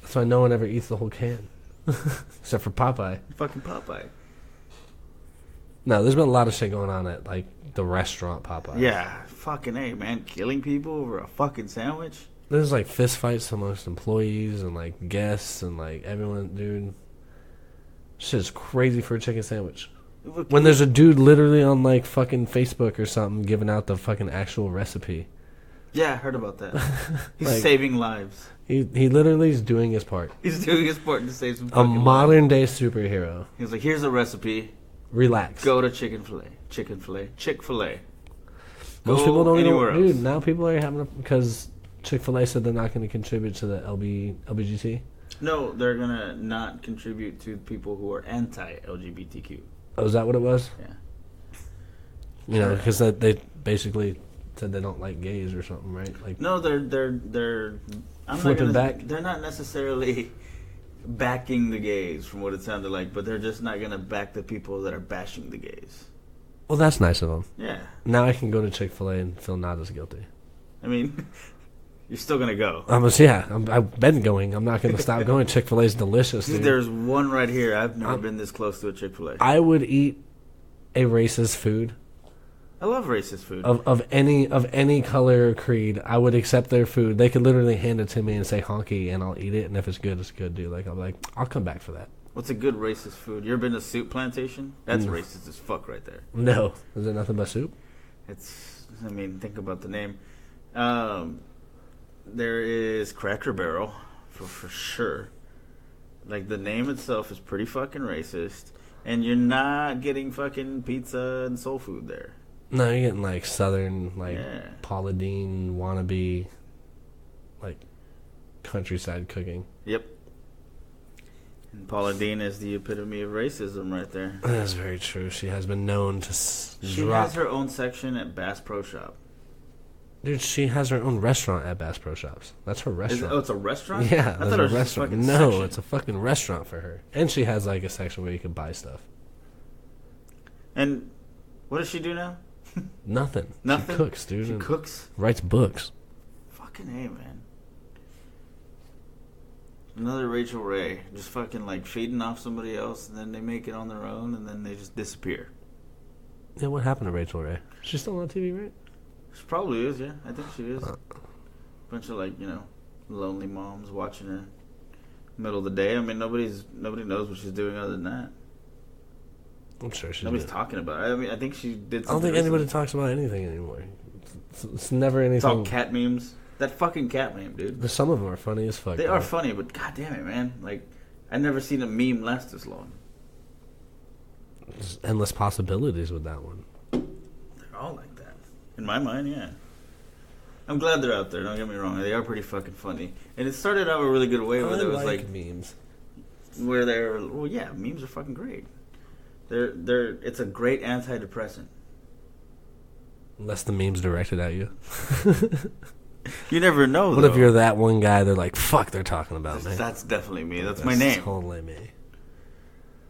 that's why no one ever eats the whole can, except for Popeye. Fucking Popeye. No, there's been a lot of shit going on at like the restaurant Popeye. Yeah, fucking A, man, killing people over a fucking sandwich. There's like fist fights amongst employees and like guests and like everyone, dude. Shit's crazy for a chicken sandwich. When there's a dude literally on like fucking Facebook or something giving out the fucking actual recipe. Yeah, I heard about that. He's like, saving lives. He literally is doing his part. He's doing his part to save some fucking lives. A modern day superhero. He's like, here's a recipe. Relax. Go to Chick-fil-A. Chick-fil-A. Most people don't even. Dude, now people are having because Chick-fil-A said they're not going to contribute to the LBGT. No, they're going to not contribute to people who are anti-LGBTQ. Oh, is that what it was? Yeah. You know, because they basically said they don't like gays or something, right? Like no, they're flipping back. They're not necessarily backing the gays, from what it sounded like, but they're just not gonna back the people that are bashing the gays. Well, that's nice of them. Yeah. Now I can go to Chick-fil-A and feel not as guilty. I mean, you're still gonna go. I've been going. I'm not gonna stop going. Chick-fil-A's delicious. Dude. There's one right here. I've never been this close to a Chick-fil-A. I would eat a racist food. I love racist food. Of any color or creed, I would accept their food. They could literally hand it to me and say honky, and I'll eat it. And if it's good, it's good, dude. Like I'll be like, I'll come back for that. What's a good racist food? You ever been to Soup Plantation? That's racist as fuck right there. No, is it nothing but soup? I mean, think about the name. There is Cracker Barrel for sure. Like the name itself is pretty fucking racist, and you're not getting fucking pizza and soul food there. No, you're getting like southern, like Paula Deen wannabe, like countryside cooking. Yep. And Paula Deen is the epitome of racism right there. That's very true. She has been known to She has her own section at Bass Pro Shop. Dude, she has her own restaurant at Bass Pro Shops. That's her restaurant. It's a restaurant? Yeah, I thought it was restaurant. No, section. It's a fucking restaurant for her. And she has like a section where you can buy stuff. And what does she do now? Nothing. Nothing? She cooks, dude. She cooks? Writes books. Fucking A, man. Another Rachel Ray. Just fucking like feeding off somebody else, and then they make it on their own, and then they just disappear. Yeah, what happened to Rachel Ray? She's still on TV, right? She probably is, yeah. I think she is. Bunch of like, lonely moms watching her middle of the day. I mean, nobody knows what she's doing other than that. I'm sure she's nobody's talking about it. I mean, I think she did. I don't think anybody talks about anything anymore. It's never anything. It's all cat memes. That fucking cat meme, dude. Some of them are funny as fuck. They are funny, but god damn it, man! Like, I never seen a meme last this long. There's endless possibilities with that one. They're all like that, in my mind. Yeah. I'm glad they're out there. Don't get me wrong; they are pretty fucking funny. And it started out a really good way where there was like memes. Where memes are fucking great. It's a great antidepressant. Unless the meme's directed at you. You never know, What if you're that one guy they're like, fuck, they're talking about me? That's definitely me. That's my name. Totally me.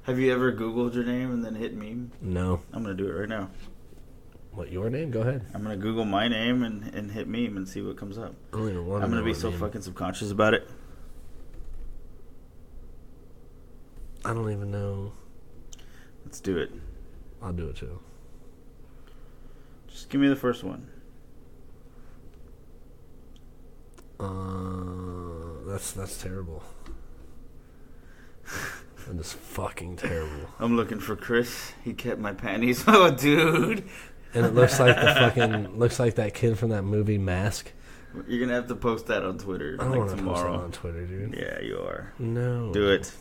Have you ever Googled your name and then hit meme? No. I'm going to do it right now. What, your name? Go ahead. I'm going to Google my name and hit meme and see what comes up. I don't even want to I'm going to be so fucking subconscious about it. I don't even know. Let's do it. I'll do it too. Just give me the first one. That's terrible. That is fucking terrible. I'm looking for Chris. He kept my panties. Oh, dude. And it looks like that kid from that movie Mask. You're gonna have to post that on Twitter. I don't want to tomorrow. post that on Twitter, dude. Yeah, you are. No. Do it.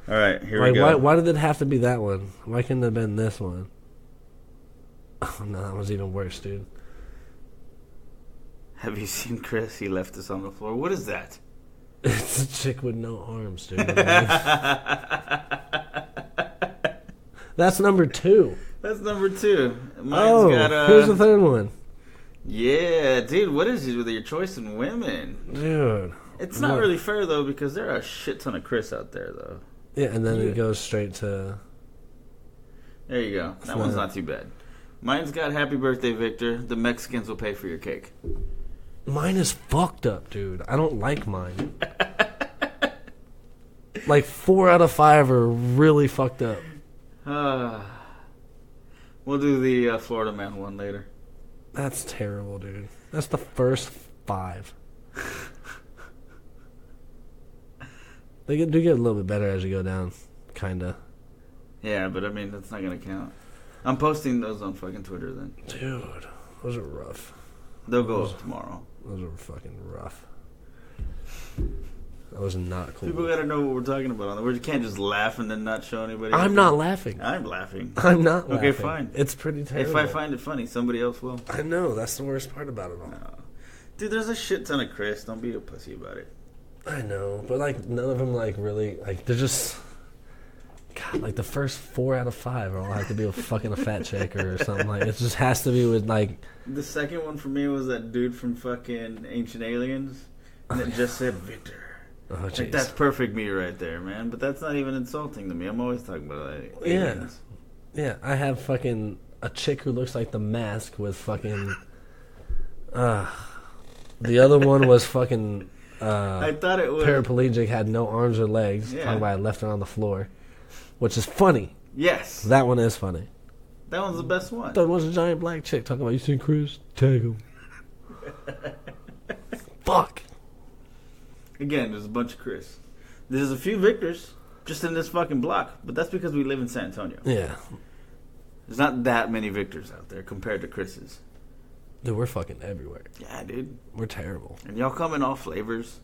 All right, here we go. Why did it have to be that one? Why couldn't it have been this one? Oh, no, that was even worse, dude. Have you seen Chris? He left us on the floor. What is that? It's a chick with no arms, dude. That's number 2. That's number 2. Here's the third one. Yeah, dude, what is it with your choice in women? Dude. It's not really fair, though, because there are a shit ton of Chris out there, though. Yeah, and then it goes straight to... There you go. That one's not too bad. Mine's got happy birthday, Victor. The Mexicans will pay for your cake. Mine is fucked up, dude. I don't like mine. Like 4 out of 5 are really fucked up. We'll do the Florida man one later. That's terrible, dude. That's the first 5. They do get a little bit better as you go down, kinda. Yeah, but I mean, that's not gonna count. I'm posting those on fucking Twitter then. Dude, those are rough. They'll go up tomorrow. Those are fucking rough. That was not cool. People gotta know what we're talking about on there. We can't just laugh and then not show anybody. I'm not laughing. I'm laughing. I'm not laughing. Okay, fine. It's pretty terrible. If I find it funny, somebody else will. I know. That's the worst part about it all. No. Dude, there's a shit ton of Chris. Don't be a pussy about it. I know, but like none of them like really like they're just God, like the first 4 out of 5 all have to be with fucking a fat chick or something like it just has to be with like the second one for me was that dude from fucking Ancient Aliens and it just said Victor. Oh, like that's perfect me right there, man. But that's not even insulting to me. I'm always talking about aliens. Yeah, I have fucking a chick who looks like the Mask with fucking the other one was fucking I thought it was paraplegic, had no arms or legs. Yeah. Talking about I left her on the floor, which is funny. Yes, that one is funny. That one's the best one. That was a giant black chick talking about you seen Chris? Tag him. Fuck. Again, there's a bunch of Chris. There's a few Victors just in this fucking block, but that's because we live in San Antonio. Yeah. There's not that many Victors out there compared to Chris's. Dude, we're fucking everywhere. Yeah, dude. We're terrible. And y'all come in all flavors.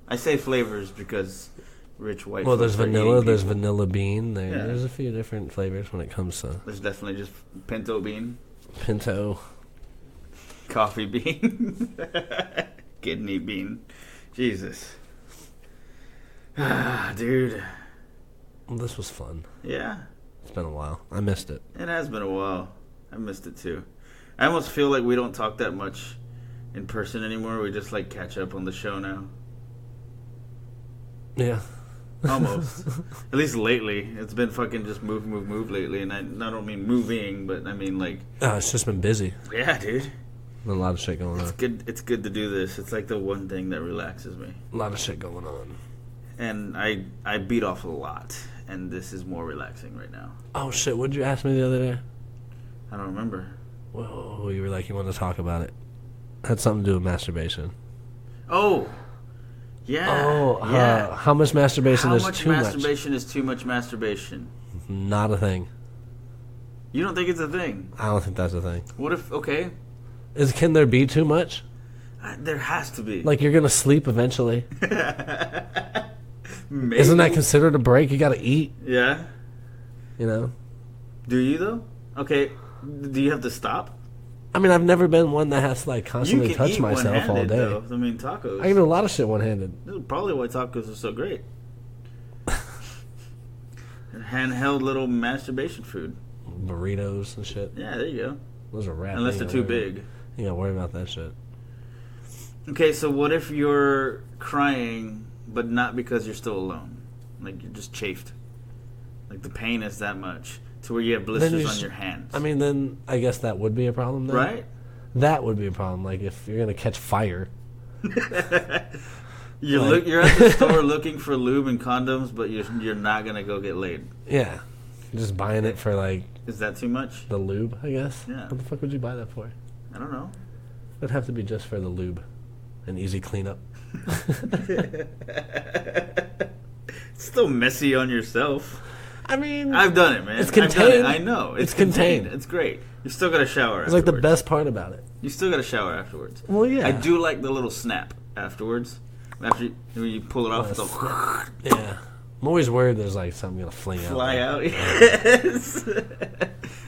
I say flavors because rich white. Well, there's vanilla, there's vanilla bean. There's a few different flavors when it comes to. There's definitely just pinto bean. Pinto. Coffee bean. Kidney bean. Jesus. Dude. Well, this was fun. Yeah. It's been a while. I missed it. It has been a while. I missed it too. I almost feel like we don't talk that much in person anymore. We just like catch up on the show now. Yeah. Almost. At least lately. It's been fucking just move lately. And I don't mean moving, but I mean like... it's just been busy. Yeah, dude. A lot of shit going on. It's good to do this. It's like the one thing that relaxes me. A lot of shit going on. And I beat off a lot. And this is more relaxing right now. Oh, shit. What did you ask me the other day? I don't remember. Whoa, you were like, you wanted to talk about it. Had something to do with masturbation. Oh, yeah. Oh, yeah. How much masturbation is too much? How much masturbation is too much masturbation? Not a thing. You don't think it's a thing? I don't think that's a thing. What if, okay. Can there be too much? There has to be. Like, you're going to sleep eventually. Maybe. Isn't that considered a break? You got to eat. Yeah. You know? Do you, though? Okay. Do you have to stop? I mean, I've never been one that has to, like, constantly touch myself all day. Though. I mean, tacos. I can do a lot of shit one-handed. This is probably why tacos are so great. Handheld little masturbation food. Burritos and shit. Yeah, there you go. Those are rad. Unless they're too big. You gotta worry about that shit. Okay, so what if you're crying, but not because you're still alone? Like you're just chafed. Like the pain is that much to where you have blisters on your hands. I mean, then I guess that would be a problem then. Right? That would be a problem. Like if you're going to catch fire. You're at the store looking for lube and condoms, but you're not going to go get laid. Yeah. You're just buying it for like... Is that too much? The lube, I guess? Yeah. What the fuck would you buy that for? I don't know. It'd have to be just for the lube. An easy cleanup. It's still messy on yourself. I mean... I've done it, man. It's contained. I know. It's contained. It's great. You still got to shower It's afterwards. like the best part about it. You still got to shower afterwards. Well, yeah. I do like the little snap afterwards. After you pull it off, it's all... Yeah. I'm always worried there's like something going to fly out. Yes.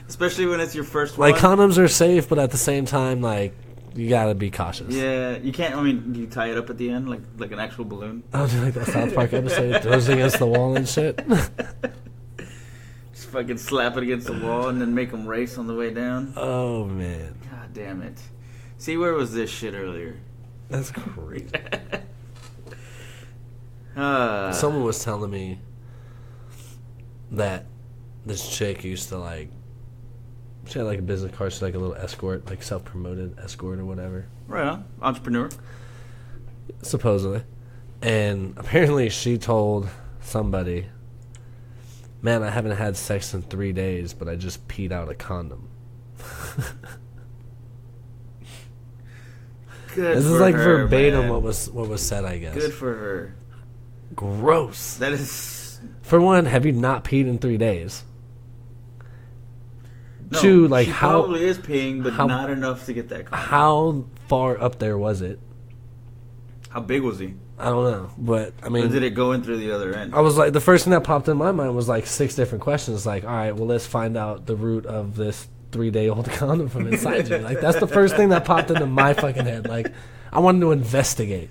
Especially when it's your first one. Like condoms are safe, but at the same time, like... You gotta be cautious. Yeah, you can't. I mean, do you tie it up at the end like an actual balloon? Oh, do you like that South Park episode? It throws it against the wall and shit. Just fucking slap it against the wall and then make them race on the way down. Oh man! God damn it! See, where was this shit earlier? That's crazy. Someone was telling me that this chick used to like. She had like a business card. She's like a little escort, like self-promoted escort or whatever. Right on. Entrepreneur. Supposedly. And apparently she told somebody, man, I haven't had sex in 3 days, but I just peed out a condom. Good this for is like her, verbatim man. what was said, I guess. Good for her. Gross. That is... For one, have you not peed in 3 days? No, Two, like she how probably is peeing, but not enough to get that condom. How far up there was it? How big was he? I don't know, but I mean, or did it go in through the other end? I was like, the first thing that popped in my mind was like 6 different questions. Like, all right, well, let's find out the root of this 3-day-old condom from inside you. Like, that's the first thing that popped into my fucking head. Like, I wanted to investigate,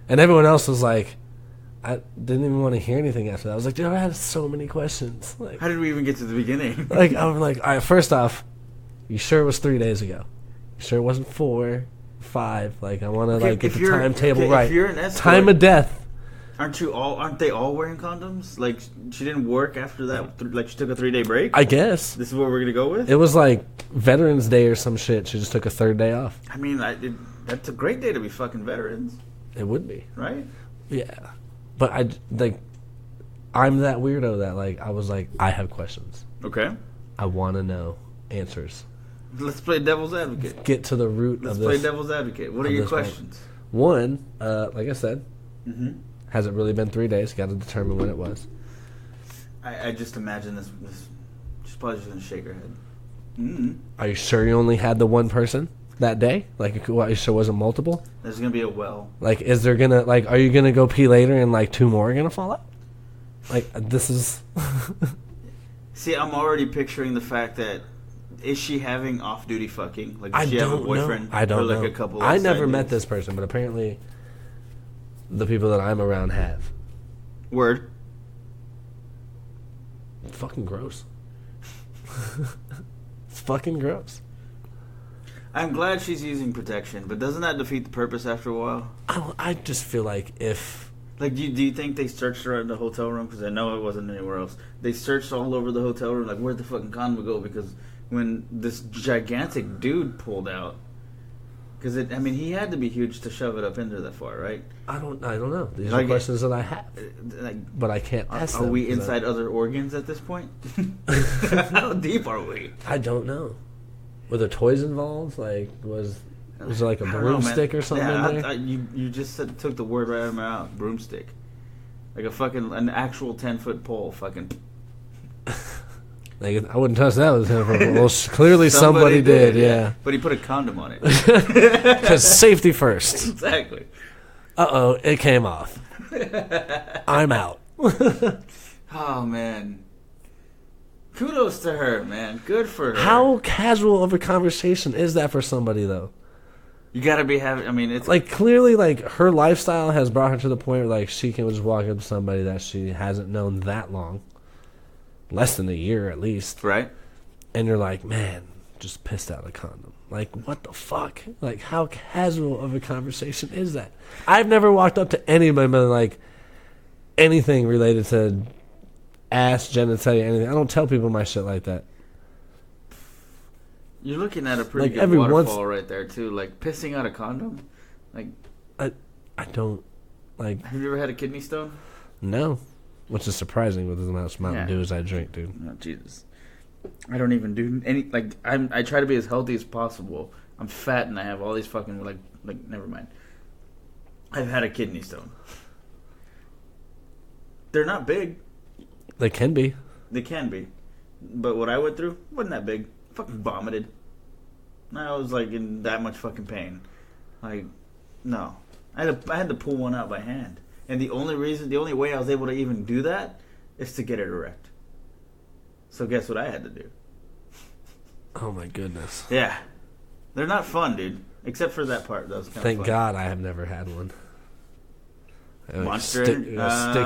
and everyone else was like, I didn't even want to hear anything after that. I was like, dude, I had so many questions. Like, how did we even get to the beginning? Like, I was like, all right, first off, you sure it was 3 days ago? You sure it wasn't 4, 5? Like, I want to like get the timetable right. If you're an escort, time of death. Aren't they all wearing condoms? Like, she didn't work after that. Like, she took a 3-day break. I guess this is what we're gonna go with. It was like Veterans Day or some shit. She just took a 3rd day off. I mean, that's a great day to be fucking veterans. It would be, right? Yeah. But I'm that weirdo that like I was like, I have questions. Okay. I want to know answers. Let's play devil's advocate. Get to the root of this. Let's play devil's advocate. What are your questions? One, like I said, has it really been 3 days? Got to determine when it was. I just imagine this. She's probably just gonna shake her head. Mm-hmm. Are you sure you only had the one person that day? Like, are you sure it wasn't multiple? There's gonna be a well. Like, is there gonna like? Are you gonna go pee later and like 2 more are gonna fall out? Like, this is. See, I'm already picturing the fact that is she having off-duty fucking? Like, does she have a boyfriend? I don't know. Or like a couple. I never met this person, but apparently, the people that I'm around have. Word. It's fucking gross. It's fucking gross. I'm glad she's using protection, but doesn't that defeat the purpose after a while? I just feel like if... Like, do you think they searched her in the hotel room? Because I know it wasn't anywhere else. They searched all over the hotel room, like, where'd the fucking condom go? Because when this gigantic dude pulled out... Because, he had to be huge to shove it up in there that far, right? I don't know. These are questions that I have. But I can't ask them. Are we inside other organs at this point? How deep are we? I don't know. Were there toys involved? Like, was there like a broomstick or something in there? You just took the word right out of my mouth. Broomstick. Like an actual 10-foot pole. Fucking. Like, I wouldn't touch that with a 10-foot pole. Well, clearly somebody did, yeah. But he put a condom on it. Because safety first. Exactly. Uh-oh, it came off. I'm out. Oh, man. Kudos to her, man. Good for her. How casual of a conversation is that for somebody, though? You gotta be having... it's... Like, clearly, like, her lifestyle has brought her to the point where, like, she can just walk up to somebody that she hasn't known that long. Less than a year, at least. Right. And you're like, man, just pissed out a condom. Like, what the fuck? Like, how casual of a conversation is that? I've never walked up to anybody and been like, anything related to ass, genitalia, anything. I don't tell people my shit like that. You're looking at a pretty good waterfall right there, too. Like, pissing out a condom? Like, I don't, like... Have you ever had a kidney stone? No. Which is surprising with as much Mountain Dew as I drink, dude. Oh, Jesus. I don't even do any... Like, I try to be as healthy as possible. I'm fat and I have all these fucking, like never mind. I've had a kidney stone. They're not big. They can be. They can be. But what I went through wasn't that big. Fucking vomited. I was like in that much fucking pain. Like, no. I had to pull one out by hand. And the only way I was able to even do that is to get it erect. So guess what I had to do? Oh my goodness. Yeah. They're not fun, dude. Except for that part. That was kind of Thank fun. God I have never had one. Monster? Stick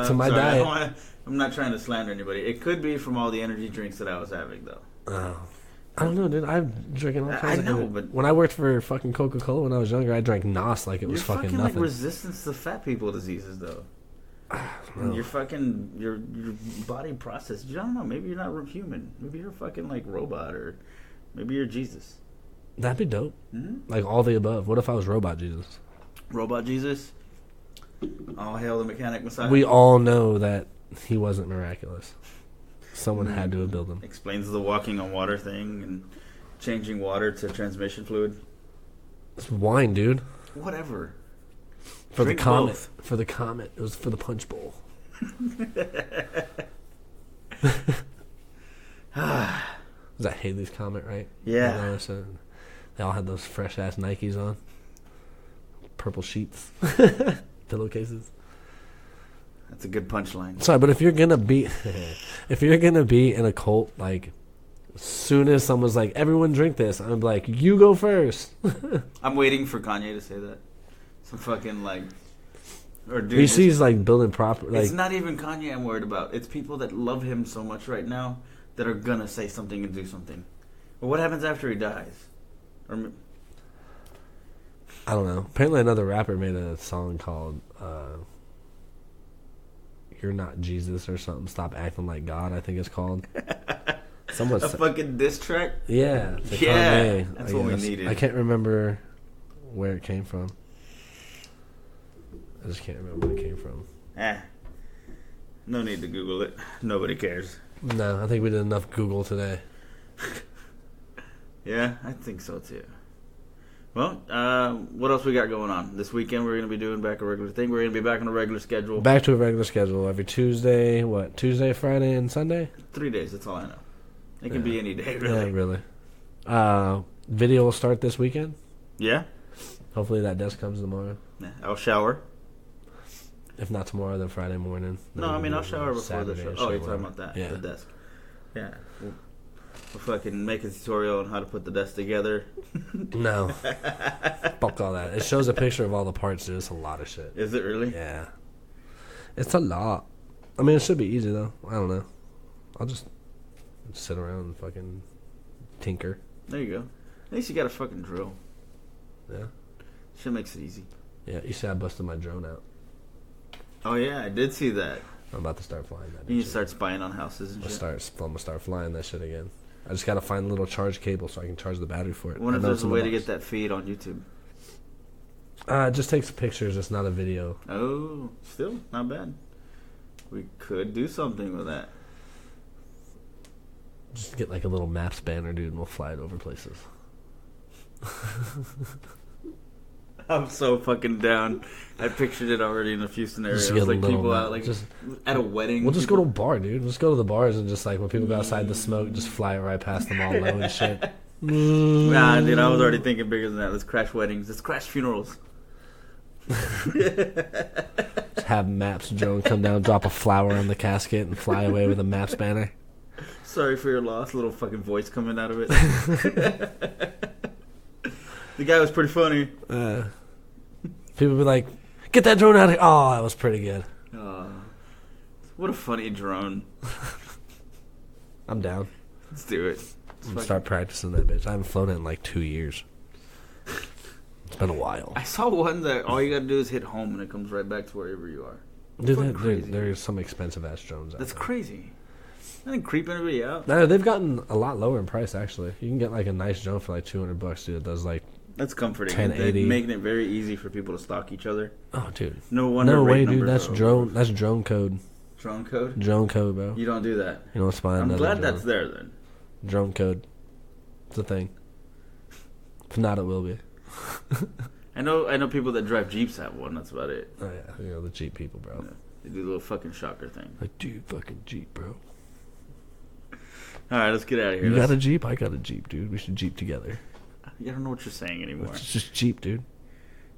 to my diet. I'm not trying to slander anybody. It could be from all the energy drinks that I was having, though. Oh. I don't know, dude. I'm drinking all kinds of energy. But when I worked for fucking Coca-Cola when I was younger, I drank NOS like it was fucking nothing. Like resistance to fat people diseases, though. Your fucking your body process. You don't know. Maybe you're not human. Maybe you're a fucking like robot, or maybe you're Jesus. That'd be dope. Mm-hmm. Like all the above. What if I was Robot Jesus? Robot Jesus. All hail the mechanic Messiah. We all know that he wasn't miraculous. Someone had to have built him. Explains the walking on water thing and changing water to transmission fluid. It's wine, dude. Whatever. For Drink the comet. both. For the comet. It was for the punch bowl. Was that Halley's Comet, right? Yeah. They all had those fresh ass Nikes on. Purple sheets. Pillowcases. That's a good punchline. Sorry, but if you're gonna be in a cult, like as soon as someone's like, everyone drink this, I'm like, you go first. I'm waiting for Kanye to say that. Some fucking like, or dude. He sees like building proper. Like, it's not even Kanye I'm worried about. It's people that love him so much right now that are gonna say something and do something. But what happens after he dies? Or I don't know. Apparently, another rapper made a song called "You're Not Jesus" or something. Stop acting like God. I think it's called. Someone fucking diss track. Yeah, yeah. Kanye, That's what we needed. I can't remember where it came from. I just can't remember where it came from. No need to Google it. Nobody cares. No, I think we did enough Google today. Yeah, I think so too. Well, what else we got going on? This weekend we're going to be doing back a regular thing. We're going to be back on a regular schedule. Back to a regular schedule every Tuesday. What? Tuesday, Friday, and Sunday? 3 days, that's all I know. It can be any day, really. Yeah, really. Video will start this weekend. Yeah? Hopefully that desk comes tomorrow. Yeah, I'll shower. If not tomorrow, then Friday morning. No, I mean, I'll shower before the show. Oh, you're talking about that? Yeah. The desk. Yeah. We'll fucking make a tutorial on how to put the desk together. No. Fuck all that. It shows a picture of all the parts, dude. It's a lot of shit. Is it really? Yeah. It's a lot. I mean, it should be easy, though. I don't know. I'll just sit around and fucking tinker. There you go. At least you got a fucking drill. Yeah. Shit makes it easy. Yeah, you see I busted my drone out. Oh, yeah, I did see that. I'm about to start flying that. You start spying on houses and shit. I'm going to start flying that shit again. I just got to find a little charge cable so I can charge the battery for it. I wonder if there's a way to get that feed on YouTube. It just takes pictures. It's not a video. Oh, still not bad. We could do something with that. Just get like a little maps banner, dude, and we'll fly it over places. I'm so fucking down. I pictured it already in a few scenarios. Like people out, like just at a wedding. We'll just go to a bar, dude. Let's go to the bars and just like when people go outside the smoke, just fly it right past them all low and shit. Nah, dude, I was already thinking bigger than that. Let's crash weddings. Let's crash funerals. Just have Maps drone come down, drop a flower on the casket, and fly away with a Maps banner. Sorry for your loss. Little fucking voice coming out of it. The guy was pretty funny. People be like, "Get that drone out of here!" Oh, that was pretty good. What a funny drone. I'm down. Let's do it. I'm gonna start practicing that bitch. I haven't flown it in like 2 years. It's been a while. I saw one that all you gotta do is hit home and it comes right back to wherever you are. Dude, there's some expensive ass drones out That's there. crazy. I didn't creep anybody out. No, they've gotten a lot lower in price, actually. You can get like a nice drone for like $200, dude. It does like... That's comforting. 1080. Making it very easy for people to stalk each other. Oh, dude. No wonder. No way, dude. That's drone code. Drone code? Drone code, bro. You don't do that. You don't spy I'm glad drone. that's there, then. Drone code. It's a thing. If not, it will be. I know people that drive Jeeps have one. That's about it. Oh, yeah. The Jeep people, bro. Yeah. They do the little fucking shocker thing. Like, dude, fucking Jeep, bro. All right, let's get out of here. You got a Jeep? I got a Jeep, dude. We should Jeep together. I don't know what you're saying anymore. Let's just Jeep, dude.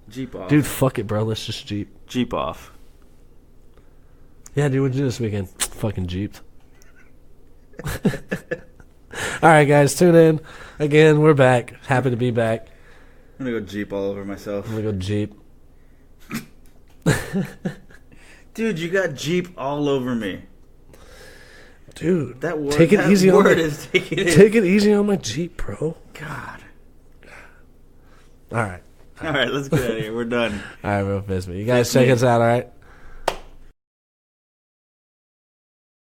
Jeep off. Dude, fuck it, bro. Let's just Jeep. Jeep off. Yeah, dude, what'd you do this weekend? Fucking Jeeped. All right, guys, tune in. Again, we're back. Happy to be back. I'm going to go Jeep all over myself. I'm going to go Jeep. Dude, you got Jeep all over me. Dude, that word, take it easy on take it easy on my Jeep, bro. God. All right. All right, let's get out of here. We're done. All right, real Bisbee. You guys check us out, all right?